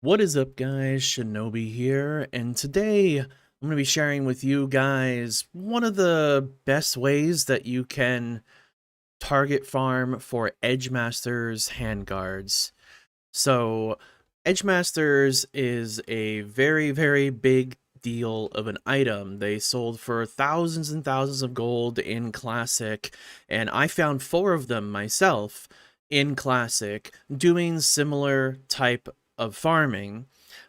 What is up, guys? Shinobi here, and today I'm going to be sharing with you guys one of the best ways that you can target farm for Edgemasters handguards. So, Edgemasters is a very big deal of an item. They sold for thousands and thousands of gold in Classic, and I found 4 of them myself in Classic doing similar type of farming.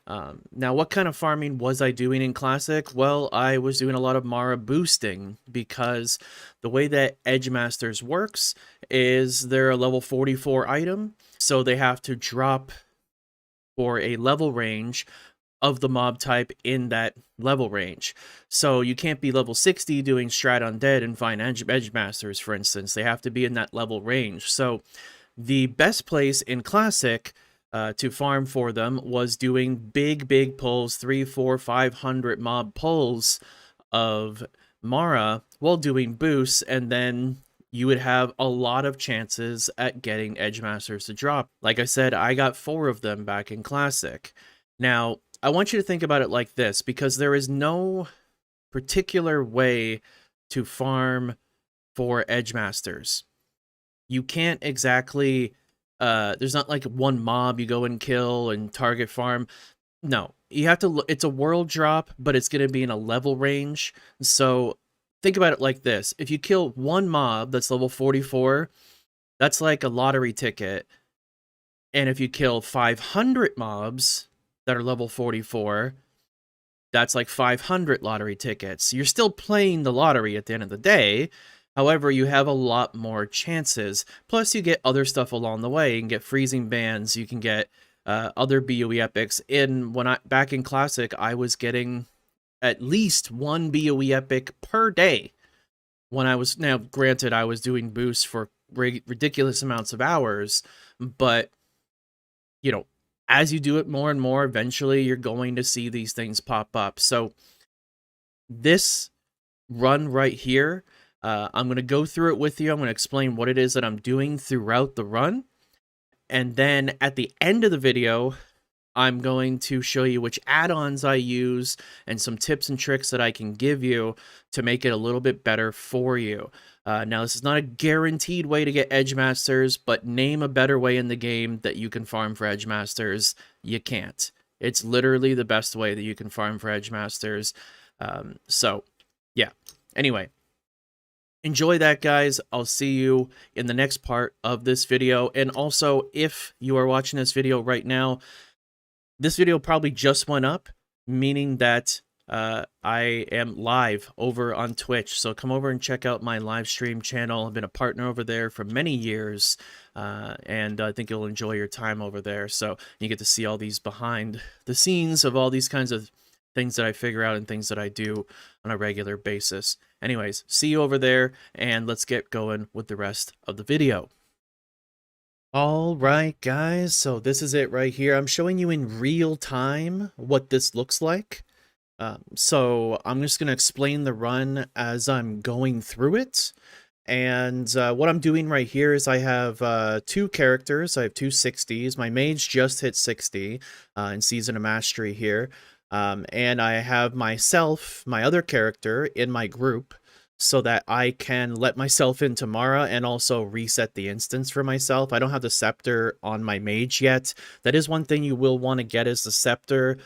Now, what kind of farming was I doing in Classic? Well, I was doing a lot of Mara boosting, because the way that Edgemasters works is they're a level 44 item, so they have to drop for a level range of the mob type in that level range. So you can't be level 60 doing Strat Undead and find Edgemasters, for instance. They have to be in that level range. So the best place in Classic to farm for them was doing big pulls, 300, 400, 500 mob pulls of Mara while doing boosts, and then you would have a lot of chances at getting Edgemasters to drop. Like I said, I got 4 of them back in Classic. Now, I want you to think about it like this, because there is no particular way to farm for Edgemasters. You can't exactly, there's not like one mob you go and kill and target farm. No, you have to, it's a world drop, but it's going to be in a level range. So think about it like this. If you kill one mob that's level 44, that's like a lottery ticket. And if you kill 500 mobs that are level 44, that's like 500 lottery tickets. You're still playing the lottery at the end of the day. However, you have a lot more chances. Plus, you get other stuff along the way. You can get freezing bans. You can get other BOE epics. Back in Classic, I was getting at least 1 BOE epic per day. Now granted, I was doing boosts for ridiculous amounts of hours, but you know, as you do it more and more, eventually you're going to see these things pop up. So this run right here, I'm going to go through it with you. I'm going to explain what it is that I'm doing throughout the run. And then at the end of the video, I'm going to show you which add-ons I use and some tips and tricks that I can give you to make it a little bit better for you. Now, this is not a guaranteed way to get Edgemasters, but name a better way in the game that you can farm for Edgemasters. You can't. It's literally the best way that you can farm for Edgemasters. So, yeah. Anyway, enjoy that, guys. I'll see you in the next part of this video. And also, if you are watching this video right now, this video probably just went up, meaning that I am live over on Twitch. So come over and check out my live stream channel. I've been a partner over there for many years, and I think you'll enjoy your time over there. So you get to see all these behind the scenes of all these kinds of things that I figure out and things that I do on a regular basis. Anyways, see you over there, and let's get going with the rest of the video. All right, guys, so this is it right here. I'm showing you in real time what this looks like. So I'm just going to explain the run as I'm going through it. And what I'm doing right here is I have 2 characters. I have 2 60s. My mage just hit 60 in Season of Mastery here. And I have myself, my other character, in my group, so that I can let myself into Mara and also reset the instance for myself. I don't have the scepter on my mage yet. That is one thing you will want to get, is the scepter,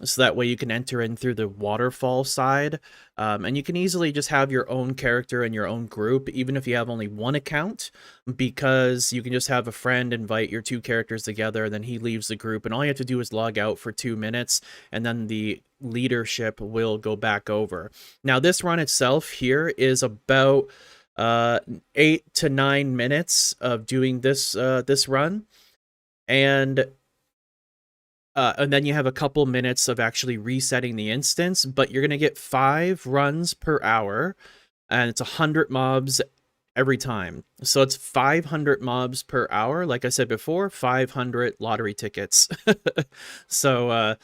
so that way you can enter in through the waterfall side. And you can easily just have your own character in your own group, even if you have only 1 account, because you can just have a friend invite your 2 characters together, and then he leaves the group, and all you have to do is log out for 2 minutes, and then the leadership will go back over. Now, this run itself here is about 8 to 9 minutes of doing this this run, and then you have a couple minutes of actually resetting the instance, but you're going to get 5 runs per hour, and it's 100 mobs every time. So it's 500 mobs per hour. Like I said before, 500 lottery tickets. So,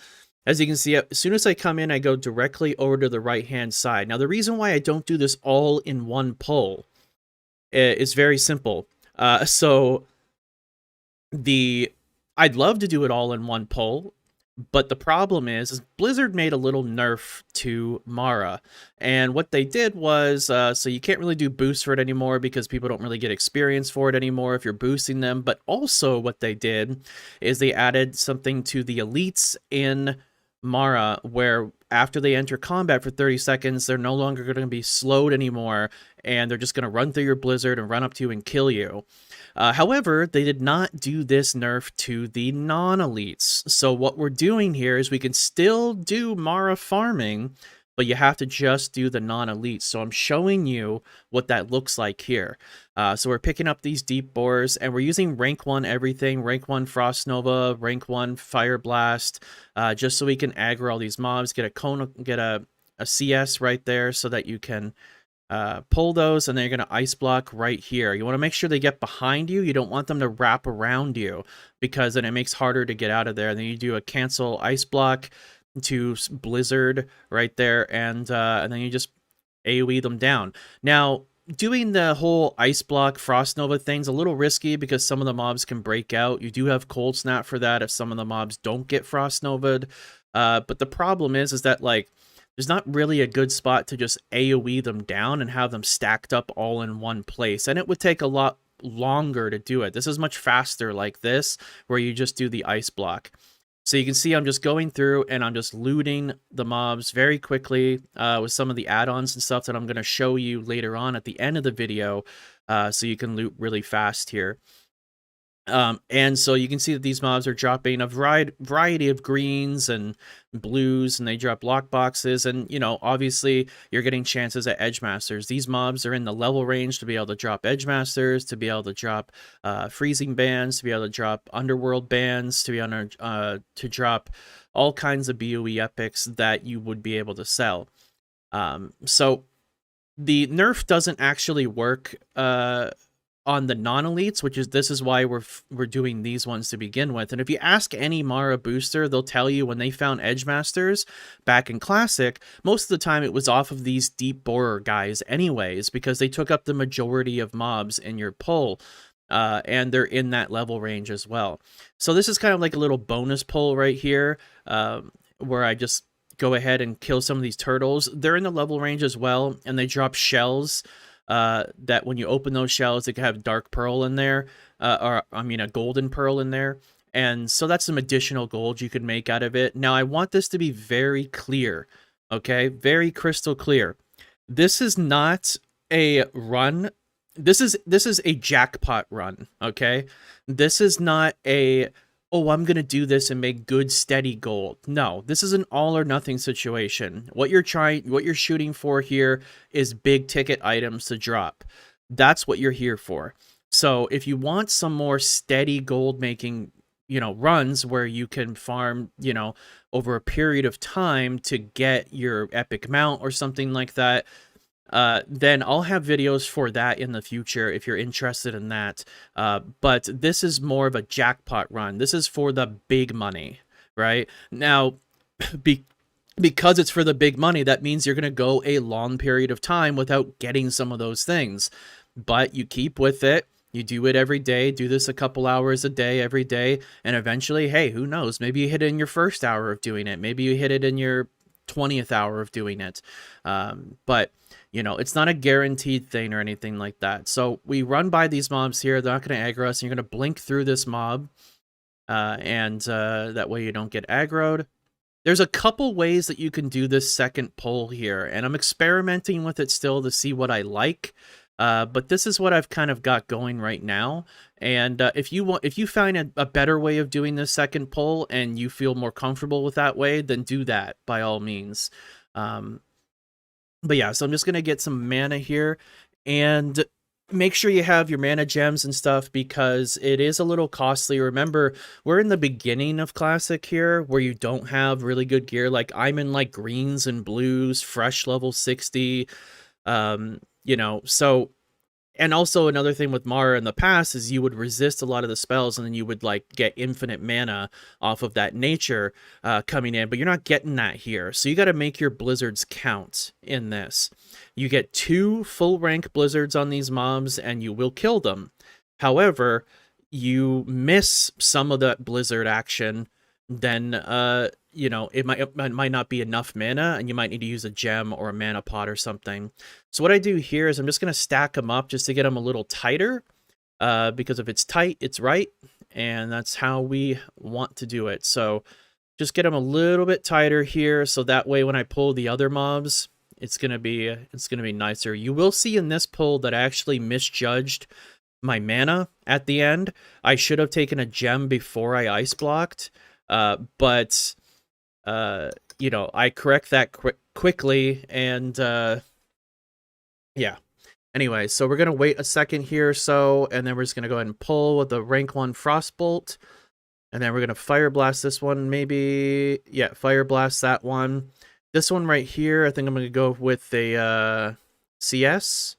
as you can see, as soon as I come in, I go directly over to the right-hand side. Now, the reason why I don't do this all in one pull is very simple. So I I'd love to do it all in one pull, but the problem is Blizzard made a little nerf to Mara. And what they did was, so you can't really do boosts for it anymore because people don't really get experience for it anymore if you're boosting them. But also what they did is they added something to the elites in Mara where after they enter combat for 30 seconds, they're no longer going to be slowed anymore. And they're just going to run through your Blizzard and run up to you and kill you. However, they did not do this nerf to the non-elites. So what we're doing here is we can still do Mara farming, but you have to just do the non-elites. So I'm showing you what that looks like here. So we're picking up these deep bores, and we're using rank 1 everything, rank 1 Frost Nova, rank 1 Fire Blast, just so we can aggro all these mobs, get a CS right there so that you can pull those, and then you're going to ice block right here. You want to make sure they get behind you. You don't want them to wrap around you because then it makes harder to get out of there. And then you do a cancel ice block to Blizzard right there, and then you just AoE them down. Now, doing the whole ice block Frost Nova thing's a little risky because some of the mobs can break out. You do have Cold Snap for that if some of the mobs don't get Frost Nova'd. But the problem is that, like, there's not really a good spot to just AoE them down and have them stacked up all in one place. And it would take a lot longer to do it. This is much faster like this, where you just do the ice block. So you can see I'm just going through and I'm just looting the mobs very quickly with some of the add-ons and stuff that I'm going to show you later on at the end of the video, so you can loot really fast here. And so you can see that these mobs are dropping a variety of greens and blues, and they drop lock boxes, and, you know, obviously you're getting chances at Edgemasters. These mobs are in the level range to be able to drop Edgemasters, to be able to drop freezing bands, to be able to drop underworld bands, to be able to drop all kinds of BOE epics that you would be able to sell. So the nerf doesn't actually work on the non-elites, this is why we're doing these ones to begin with. And if you ask any Mara booster, they'll tell you when they found Edgemasters back in Classic, most of the time it was off of these deep borer guys anyways, because they took up the majority of mobs in your pull, and they're in that level range as well. So this is kind of like a little bonus pull right here, where I just go ahead and kill some of these turtles. They're in the level range as well, and they drop shells. That when you open those shells, they can have dark pearl in there, or I mean a golden pearl in there, and so that's some additional gold you could make out of it. Now I want this to be very clear, okay, very crystal clear. This is not a run. This is a jackpot run, okay? This is not a, oh, I'm going to do this and make good, steady gold. No, this is an all or nothing situation. What you're shooting for here is big ticket items to drop. That's what you're here for. So if you want some more steady gold making, you know, runs where you can farm, you know, over a period of time to get your epic mount or something like that, then I'll have videos for that in the future if you're interested in that. But this is more of a jackpot run. This is for the big money, right? Now, because it's for the big money, that means you're going to go a long period of time without getting some of those things. But you keep with it. You do it every day. Do this a couple hours a day, every day. And eventually, hey, who knows? Maybe you hit it in your first hour of doing it. Maybe you hit it in your 20th hour of doing it. But you know, it's not a guaranteed thing or anything like that. So we run by these mobs here. They're not going to aggro us. And you're going to blink through this mob. And that way you don't get aggroed. There's a couple ways that you can do this second pull here. And I'm experimenting with it still to see what I like. But this is what I've kind of got going right now. And if you find a better way of doing this second pull and you feel more comfortable with that way, then do that by all means. But yeah, so I'm just going to get some mana here, and make sure you have your mana gems and stuff because it is a little costly. Remember, we're in the beginning of Classic here where you don't have really good gear. Like I'm in like greens and blues, fresh level 60, you know, so. And also another thing with Mara in the past is you would resist a lot of the spells and then you would like get infinite mana off of that nature coming in, but you're not getting that here. So you got to make your blizzards count in this. You get 2 full rank blizzards on these mobs and you will kill them. However, you miss some of that blizzard action, then you know, it might not be enough mana, and you might need to use a gem or a mana pot or something. So what I do here is I'm just gonna stack them up just to get them a little tighter, because if it's tight, it's right, and that's how we want to do it. So just get them a little bit tighter here, so that way when I pull the other mobs, it's gonna be nicer. You will see in this pull that I actually misjudged my mana at the end. I should have taken a gem before I ice blocked, but you know, I correct that quickly, and yeah. Anyway, so we're gonna wait a second here or so, and then we're just gonna go ahead and pull with the rank 1 Frostbolt, and then we're gonna Fire Blast this one, maybe. Yeah, Fire Blast that one. This one right here, I think I'm gonna go with a CS,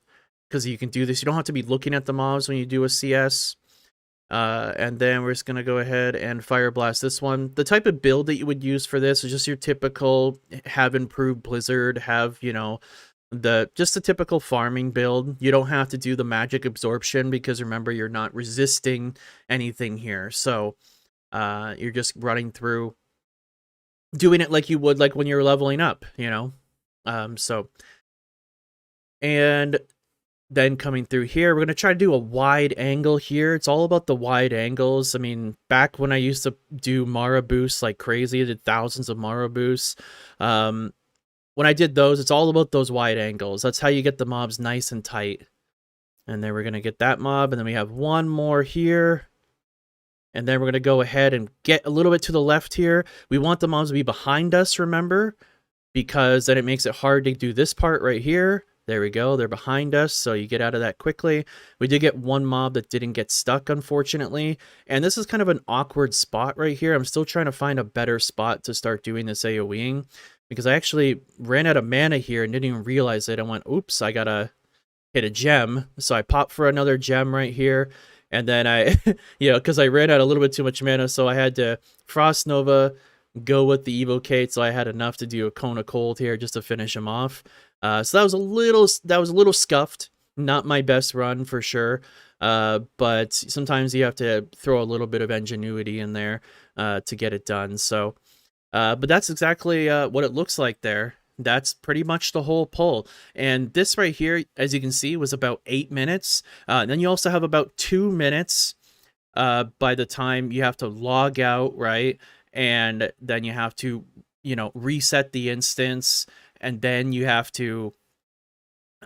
because you can do this. You don't have to be looking at the mobs when you do a CS. And then we're just going to go ahead and Fire Blast this one. The type of build that you would use for this is just your typical have improved Blizzard, have, you know, just the typical farming build. You don't have to do the magic absorption because remember, you're not resisting anything here. So you're just running through, doing it like you would like when you're leveling up, you know. And then coming through here, we're going to try to do a wide angle here. It's all about the wide angles. I mean, back when I used to do Mara boosts like crazy, I did thousands of Mara boosts. When I did those, it's all about those wide angles. That's how you get the mobs nice and tight. And then we're going to get that mob, and then we have one more here. And then we're going to go ahead and get a little bit to the left here. We want the mobs to be behind us, remember? Because then it makes it hard to do this part right here. There we go, they're behind us, so you get out of that quickly. We did get one mob that didn't get stuck, unfortunately. And this is kind of an awkward spot right here. I'm still trying to find a better spot to start doing this AoEing, because I actually ran out of mana here and didn't even realize it. I went, oops, I gotta hit a gem. So I popped for another gem right here. And then I, you know, because I ran out a little bit too much mana, so I had to Frost Nova, go with the Evocate, so I had enough to do a Cone of Cold here just to finish him off. So that was a little scuffed. Not my best run for sure. But sometimes you have to throw a little bit of ingenuity in there to get it done. So, but that's exactly what it looks like there. That's pretty much the whole pull. And this right here, as you can see, was about 8 minutes. Then you also have about 2 minutes by the time you have to log out, right? And then you have to, you know, reset the instance. And then you have to,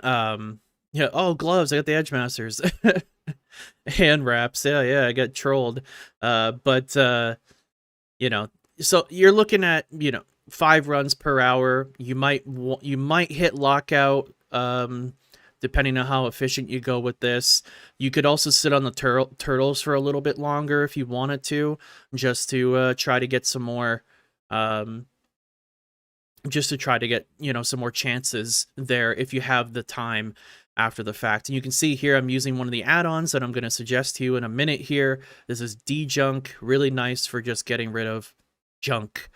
yeah, oh, gloves, I got the Edgemasters. Hand wraps, yeah, I got trolled. But, you know, so you're looking at, you know, 5 runs per hour. You might hit lockout, depending on how efficient you go with this. You could also sit on the turtles for a little bit longer if you wanted to, just to try to get some more, you know, some more chances there if you have the time after the fact. And you can see here I'm using one of the add-ons that I'm going to suggest to you in a minute here. This is D-Junk, really nice for just getting rid of junk,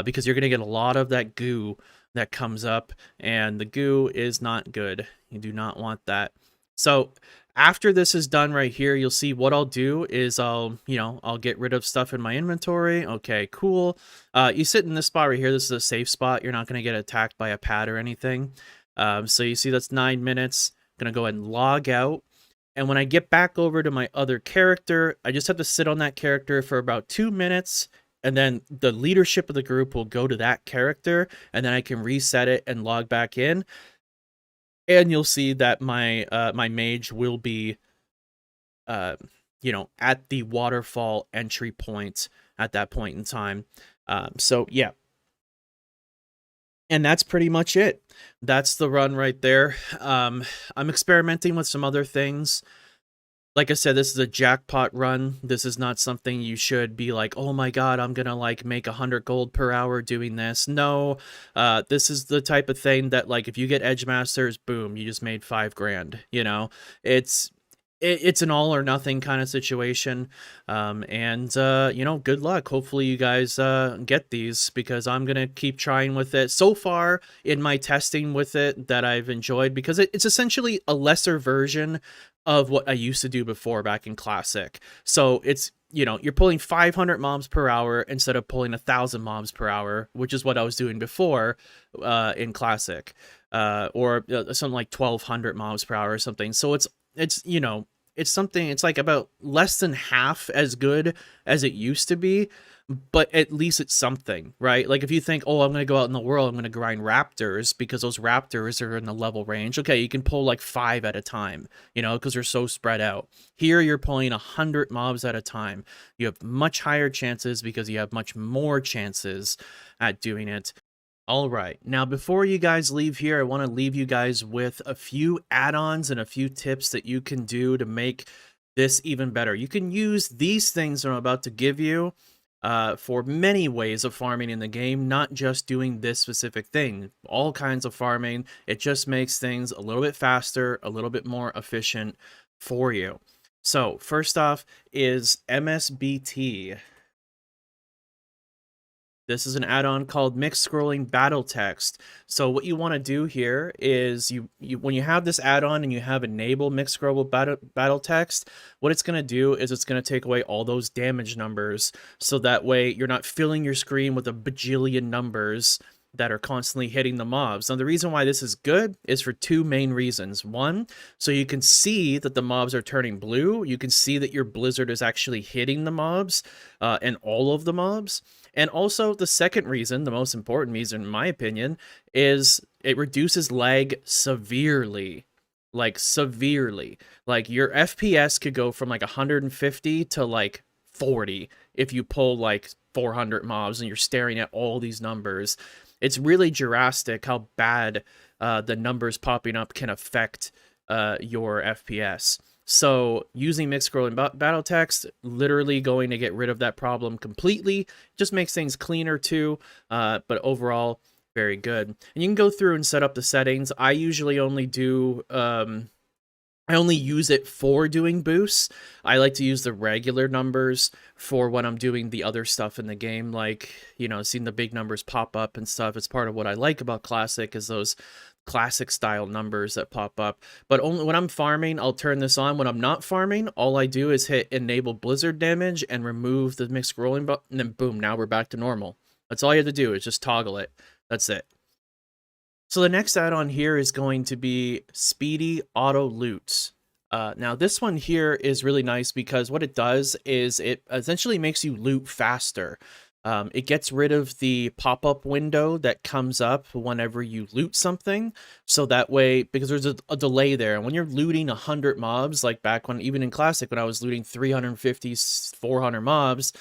because you're going to get a lot of that goo that comes up, and the goo is not good. You do not want that. So after this is done right here, you'll see what I'll do is I'll get rid of stuff in my inventory. Okay, cool. You sit in this spot right here. This is a safe spot. You're not going to get attacked by a pad or anything. So you see that's 9 minutes. I'm going to go ahead and log out. And when I get back over to my other character, I just have to sit on that character for about 2 minutes. And then the leadership of the group will go to that character. And then I can reset it and log back in. And you'll see that my my mage will be, you know, at the waterfall entry point at that point in time. So yeah, and that's pretty much it. That's the run right there. I'm experimenting with some other things. Like I said, this is a jackpot run. This is not something you should be like, oh my god, I'm gonna like make 100 gold per hour doing this. No, this is the type of thing that like if you get Edgemasters, boom, you just made 5 grand. You know, it's an all or nothing kind of situation. And you know, good luck. Hopefully you guys get these, because I'm gonna keep trying with it. So far in my testing with it that I've enjoyed, because it's essentially a lesser version of what I used to do before back in Classic. So it's, you know, you're pulling 500 mobs per hour instead of pulling 1,000 mobs per hour, which is what I was doing before in Classic, or something like 1,200 mobs per hour or something. So it's you know, it's something, it's like about less than half as good as it used to be, but at least it's something, right? Like if you think, oh, I'm going to go out in the world, I'm going to grind raptors because those raptors are in the level range. Okay, you can pull like 5 at a time, you know, because they're so spread out. Here you're pulling 100 mobs at a time. You have much higher chances because you have much more chances at doing it. All right, now before you guys leave here, I want to leave you guys with a few add-ons and a few tips that you can do to make this even better. You can use these things that I'm about to give you for many ways of farming in the game, not just doing this specific thing. All kinds of farming. It just makes things a little bit faster, a little bit more efficient for you. So first off is MSBT. This is an add-on called Mixed Scrolling Battle Text. So what you want to do here is you when you have this add-on and you have enable Mixed Scrollable Battle Text, what it's going to do is it's going to take away all those damage numbers, so that way you're not filling your screen with a bajillion numbers that are constantly hitting the mobs. Now, the reason why this is good is for 2 main reasons. One, so you can see that the mobs are turning blue. You can see that your blizzard is actually hitting the mobs and all of the mobs. And also the second reason, the most important reason in my opinion, is it reduces lag severely. Like severely. Like your FPS could go from like 150 to like 40 if you pull like 400 mobs and you're staring at all these numbers. It's really drastic how bad the numbers popping up can affect your FPS. So using mixed scrolling battle text, literally going to get rid of that problem completely. Just makes things cleaner too, but overall, very good. And you can go through and set up the settings. I usually only do... I only use it for doing boosts. I like to use the regular numbers for when I'm doing the other stuff in the game, like, you know, seeing the big numbers pop up and stuff. It's part of what I like about Classic, is those Classic style numbers that pop up. But only when I'm farming, I'll turn this on. When I'm not farming, all I do is hit enable blizzard damage and remove the mixed scrolling button, and then boom, now we're back to normal. That's all you have to do, is just toggle it. That's it. So the next add-on here is going to be Speedy Auto Loots. Now this one here is really nice because what it does is it essentially makes you loot faster. It gets rid of the pop-up window that comes up whenever you loot something. So that way, because there's a delay there, and when you're looting 100 mobs, like back when, even in Classic, when I was looting 350, 400 mobs,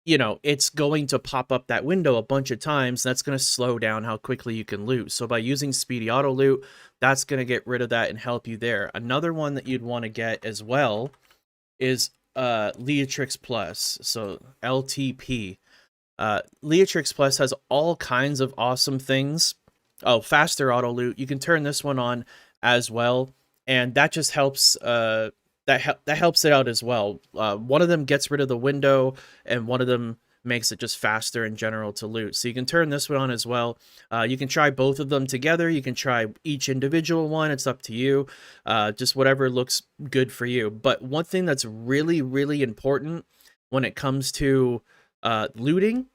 you know, it's going to pop up that window a bunch of times. That's going to slow down how quickly you can loot. So by using Speedy Auto Loot, that's going to get rid of that and help you there. Another one that you'd want to get as well is Leatrix Plus, so LTP. Leatrix Plus has all kinds of awesome things. Oh, faster auto loot. You can turn this one on as well, and that just helps that helps it out as well. One of them gets rid of the window, and one of them makes it just faster in general to loot. So you can turn this one on as well. You can try both of them together. You can try each individual one. It's up to you. Just whatever looks good for you. But one thing that's really, really important when it comes to looting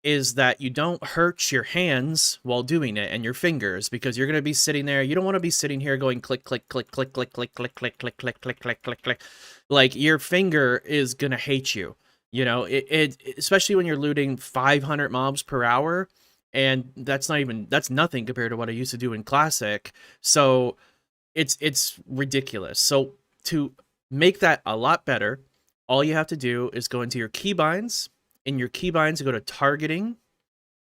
is that you don't hurt your hands while doing it, and your fingers, because you're going to be sitting there. You don't want to be sitting here going click, click, click, click, click, click, click, click, click, click, click, click, click, click. Like, your finger is going to hate you. You know, especially when you're looting 500 mobs per hour, and that's nothing compared to what I used to do in Classic. So it's ridiculous. So to make that a lot better, all you have to do is go into your keybinds. In your keybinds, go to targeting,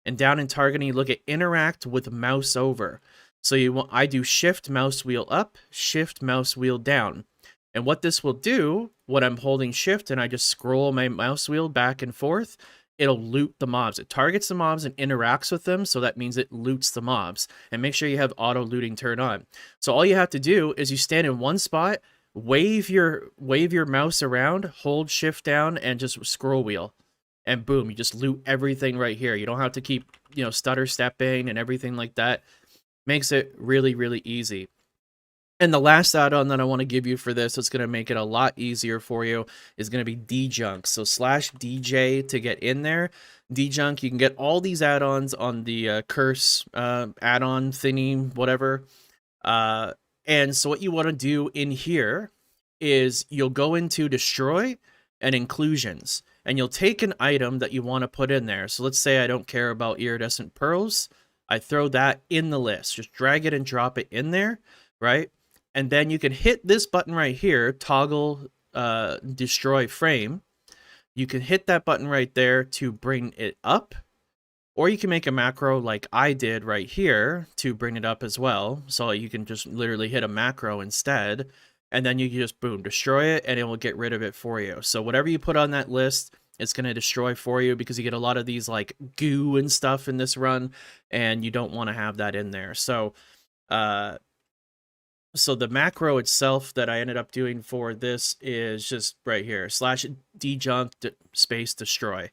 and down in targeting, you look at interact with mouse over. So I do shift mouse wheel up, shift mouse wheel down. And what this will do, when I'm holding shift and I just scroll my mouse wheel back and forth, it'll loot the mobs. It targets the mobs and interacts with them, so that means it loots the mobs. And make sure you have auto looting turned on. So all you have to do is you stand in one spot, wave your mouse around, hold shift down, and just scroll wheel. And boom, you just loot everything right here. You don't have to keep, stutter stepping and everything like that. Makes it really, really easy. And the last add-on that I want to give you for this, that's going to make it a lot easier for you, is going to be djunk. So /DJ to get in there. Djunk, you can get all these add-ons on the curse add-on thingy, whatever. And so what you want to do in here is you'll go into destroy and inclusions, and you'll take an item that you want to put in there. So let's say I don't care about iridescent pearls. I throw that in the list. Just drag it and drop it in there, right? And then you can hit this button right here, toggle destroy frame. You can hit that button right there to bring it up, or you can make a macro like I did right here to bring it up as well. So you can just literally hit a macro instead, and then you can just boom, destroy it, and it will get rid of it for you. So whatever you put on that list, it's going to destroy for you, because you get a lot of these like goo and stuff in this run, and you don't want to have that in there. So so the macro itself that I ended up doing for this is just right here, /djunk space destroy.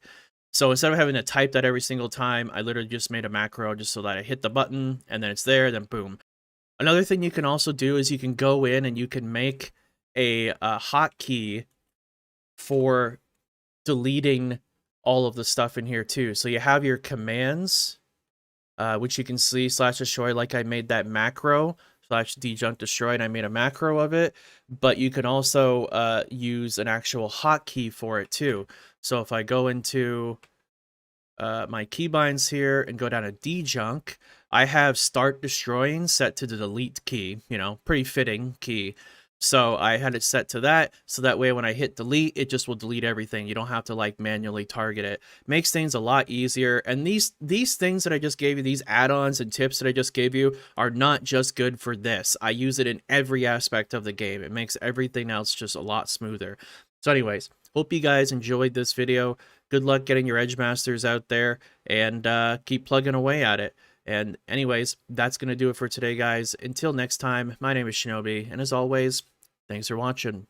So instead of having to type that every single time, I literally just made a macro just so that I hit the button and then it's there, then boom. Another thing you can also do is you can go in and you can make a hotkey for deleting all of the stuff in here too. So you have your commands, which you can see /destroy, like I made that macro, /djunk destroy, and I made a macro of it. But you can also use an actual hotkey for it too. So if I go into my keybinds here and go down to djunk, I have start destroying set to the delete key, you know, pretty fitting key. So I had it set to that, so that way when I hit delete, it just will delete everything. You don't have to like manually target it. Makes things a lot easier. And these things that I just gave you, these add-ons and tips that I just gave you, are not just good for this. I use it in every aspect of the game. It makes everything else just a lot smoother. So anyways, hope you guys enjoyed this video. Good luck getting your Edgemasters out there, and keep plugging away at it. And anyways, that's going to do it for today, guys. Until next time, my name is Shinobi, and as always, thanks for watching.